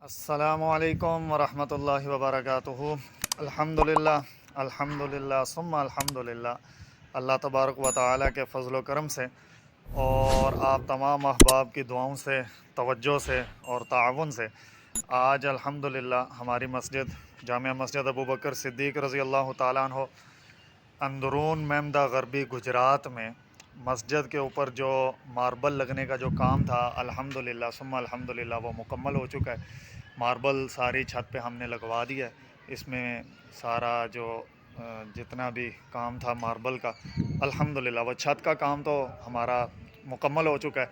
السلام علیکم ورحمۃ اللہ وبرکاتہ۔ الحمدللہ الحمدللہ ثم الحمدللہ، اللہ تبارک و تعالیٰ کے فضل و کرم سے اور آپ تمام احباب کی دعاؤں سے، توجہ سے اور تعاون سے آج الحمدللہ ہماری مسجد جامعہ مسجد ابو بکر صدیق رضی اللہ تعالیٰ عنہ اندرون میمدہ غربی گجرات میں مسجد کے اوپر جو ماربل لگنے کا جو کام تھا الحمدللہ ثم الحمدللہ وہ مکمل ہو چکا ہے۔ ماربل ساری چھت پہ ہم نے لگوا دیا ہے۔ اس میں سارا جو جتنا بھی کام تھا ماربل کا الحمدللہ، وہ چھت کا کام تو ہمارا مکمل ہو چکا ہے،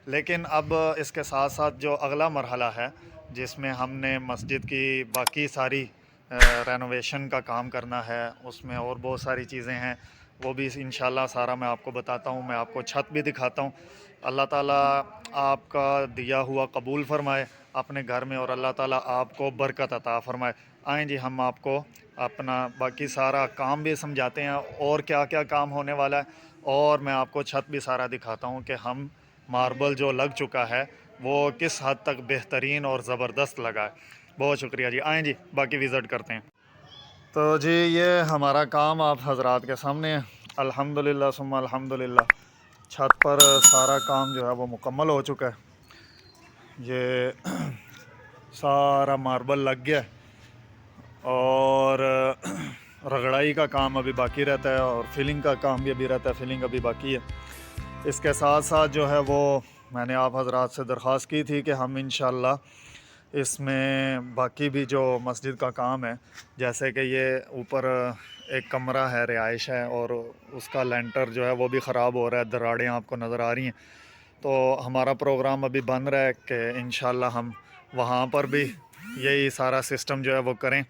لیکن اب اس کے ساتھ ساتھ جو اگلا مرحلہ ہے جس میں ہم نے مسجد کی باقی ساری رینوویشن کا کام کرنا ہے، اس میں اور بہت ساری چیزیں ہیں، وہ بھی انشاءاللہ سارا میں آپ کو بتاتا ہوں، میں آپ کو چھت بھی دکھاتا ہوں۔ اللہ تعالیٰ آپ کا دیا ہوا قبول فرمائے اپنے گھر میں، اور اللہ تعالیٰ آپ کو برکت عطا فرمائے۔ آئیں جی ہم آپ کو اپنا باقی سارا کام بھی سمجھاتے ہیں اور کیا کیا کام ہونے والا ہے، اور میں آپ کو چھت بھی سارا دکھاتا ہوں کہ ہم ماربل جو لگ چکا ہے وہ کس حد تک بہترین اور زبردست لگا ہے۔ بہت شکریہ جی، آئیں جی باقی وزٹ کرتے ہیں۔ تو جی یہ ہمارا کام آپ حضرات کے سامنے ہے، الحمدللہ ثم الحمدللہ چھت پر سارا کام جو ہے وہ مکمل ہو چکا ہے۔ یہ سارا ماربل لگ گیا ہے اور رگڑائی کا کام ابھی باقی رہتا ہے اور فلنگ کا کام بھی ابھی رہتا ہے، فلنگ ابھی باقی ہے۔ اس کے ساتھ ساتھ جو ہے وہ میں نے آپ حضرات سے درخواست کی تھی کہ ہم انشاءاللہ اس میں باقی بھی جو مسجد کا کام ہے، جیسے کہ یہ اوپر ایک کمرہ ہے، رہائش ہے، اور اس کا لینٹر جو ہے وہ بھی خراب ہو رہا ہے، دراڑیں آپ کو نظر آ رہی ہیں، تو ہمارا پروگرام ابھی بن رہا ہے کہ انشاءاللہ ہم وہاں پر بھی یہی سارا سسٹم جو ہے وہ کریں۔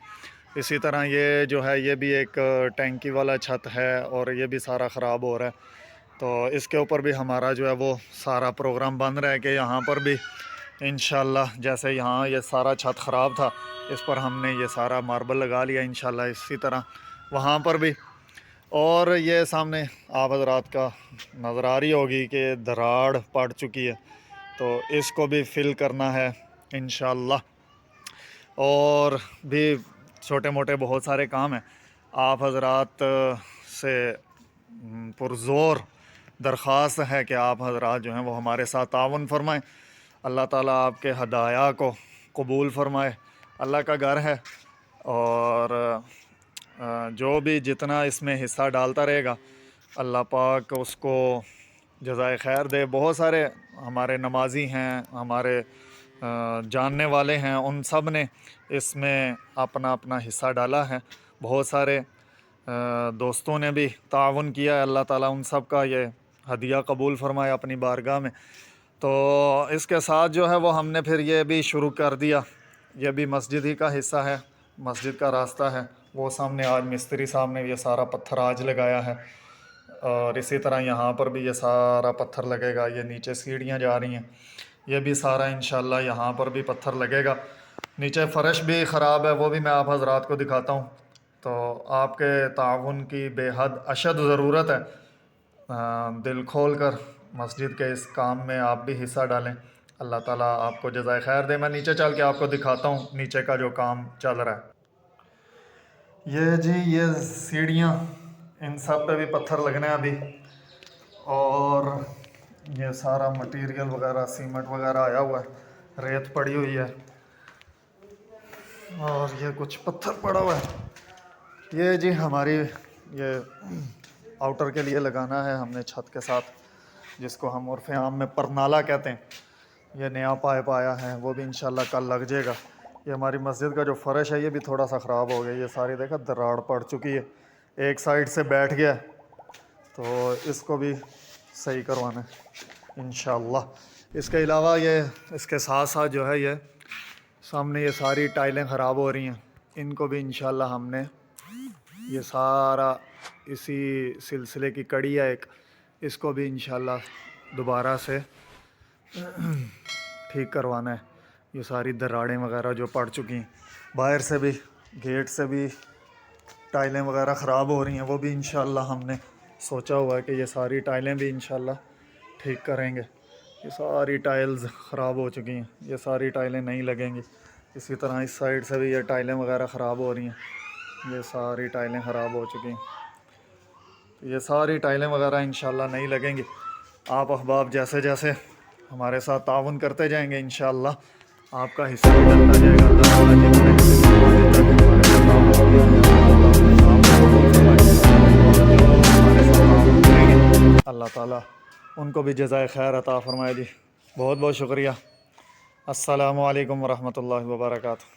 اسی طرح یہ جو ہے یہ بھی ایک ٹینکی والا چھت ہے اور یہ بھی سارا خراب ہو رہا ہے، تو اس کے اوپر بھی ہمارا جو ہے وہ سارا پروگرام بن رہا ہے کہ یہاں پر بھی انشاءاللہ جیسے یہاں یہ سارا چھت خراب تھا، اس پر ہم نے یہ سارا ماربل لگا لیا انشاءاللہ، اسی طرح وہاں پر بھی۔ اور یہ سامنے آپ حضرات کا نظر آ رہی ہوگی کہ دراڑ پڑ چکی ہے، تو اس کو بھی فل کرنا ہے انشاءاللہ، اور بھی چھوٹے موٹے بہت سارے کام ہیں۔ آپ حضرات سے پرزور درخواست ہے کہ آپ حضرات جو ہیں وہ ہمارے ساتھ تعاون فرمائیں، اللہ تعالیٰ آپ کے ہدایہ کو قبول فرمائے۔ اللہ کا گھر ہے اور جو بھی جتنا اس میں حصہ ڈالتا رہے گا اللہ پاک اس کو جزائے خیر دے۔ بہت سارے ہمارے نمازی ہیں، ہمارے جاننے والے ہیں، ان سب نے اس میں اپنا اپنا حصہ ڈالا ہے، بہت سارے دوستوں نے بھی تعاون کیا ہے، اللہ تعالیٰ ان سب کا یہ ہدیہ قبول فرمائے اپنی بارگاہ میں۔ تو اس کے ساتھ جو ہے وہ ہم نے پھر یہ بھی شروع کر دیا، یہ بھی مسجد ہی کا حصہ ہے، مسجد کا راستہ ہے، وہ سامنے آج مستری صاحب نے یہ سارا پتھر آج لگایا ہے، اور اسی طرح یہاں پر بھی یہ سارا پتھر لگے گا، یہ نیچے سیڑھیاں جا رہی ہیں، یہ بھی سارا انشاءاللہ یہاں پر بھی پتھر لگے گا۔ نیچے فرش بھی خراب ہے، وہ بھی میں آپ حضرات کو دکھاتا ہوں، تو آپ کے تعاون کی بے حد اشد ضرورت ہے، دل کھول کر مسجد کے اس کام میں آپ بھی حصہ ڈالیں، اللہ تعالیٰ آپ کو جزائے خیر دے۔ میں نیچے چل کے آپ کو دکھاتا ہوں نیچے کا جو کام چل رہا ہے۔ یہ جی یہ سیڑھیاں، ان سب پہ بھی پتھر لگنے ہیں ابھی، اور یہ سارا مٹیریل وغیرہ سیمنٹ وغیرہ آیا ہوا ہے، ریت پڑی ہوئی ہے، اور یہ کچھ پتھر پڑا ہوا ہے۔ یہ جی ہماری یہ آؤٹر کے لیے لگانا ہے ہم نے چھت کے ساتھ، جس کو ہم عرف عام میں پرنالہ کہتے ہیں، یہ نیا پائپ آیا ہے، وہ بھی انشاءاللہ کل لگ جائے گا۔ یہ ہماری مسجد کا جو فرش ہے یہ بھی تھوڑا سا خراب ہو گیا، یہ ساری دیکھا دراڑ پڑ چکی ہے، ایک سائڈ سے بیٹھ گیا ہے، تو اس کو بھی صحیح کروانا ہے انشاءاللہ۔ اس کے علاوہ یہ اس کے ساتھ ساتھ جو ہے یہ سامنے یہ ساری ٹائلیں خراب ہو رہی ہیں، ان کو بھی انشاءاللہ ہم نے یہ سارا اسی سلسلے کی کڑی ہے ایک، اس کو بھی انشاءاللہ دوبارہ سے ٹھیک کروانا ہے۔ یہ ساری دراڑیں وغیرہ جو پڑ چکی ہیں، باہر سے بھی گیٹ سے بھی ٹائلیں وغیرہ خراب ہو رہی ہیں، وہ بھی انشاءاللہ ہم نے سوچا ہوا ہے کہ یہ ساری ٹائلیں بھی انشاءاللہ ٹھیک کریں گے۔ یہ ساری ٹائلز خراب ہو چکی ہیں، یہ ساری ٹائلیں نہیں لگیں گی، اسی طرح اس سائڈ سے بھی یہ ٹائلیں وغیرہ خراب ہو رہی ہیں، یہ ساری ٹائلیں خراب ہو چکی ہیں، یہ ساری ٹائلیں وغیرہ انشاءاللہ نہیں لگیں گی۔ آپ احباب جیسے جیسے ہمارے ساتھ تعاون کرتے جائیں گے انشاءاللہ آپ کا حصہ بھی ڈلتا جائے گا۔ اللہ تعالیٰ جتنے حصے کی حفاظت تک ہمارے ساتھ تعاون کیا ہے، اللہ تعالیٰ ان کو بھی جزائے خیر عطا فرمائے جی۔ بہت بہت شکریہ۔ السلام علیکم ورحمۃ اللہ وبرکاتہ۔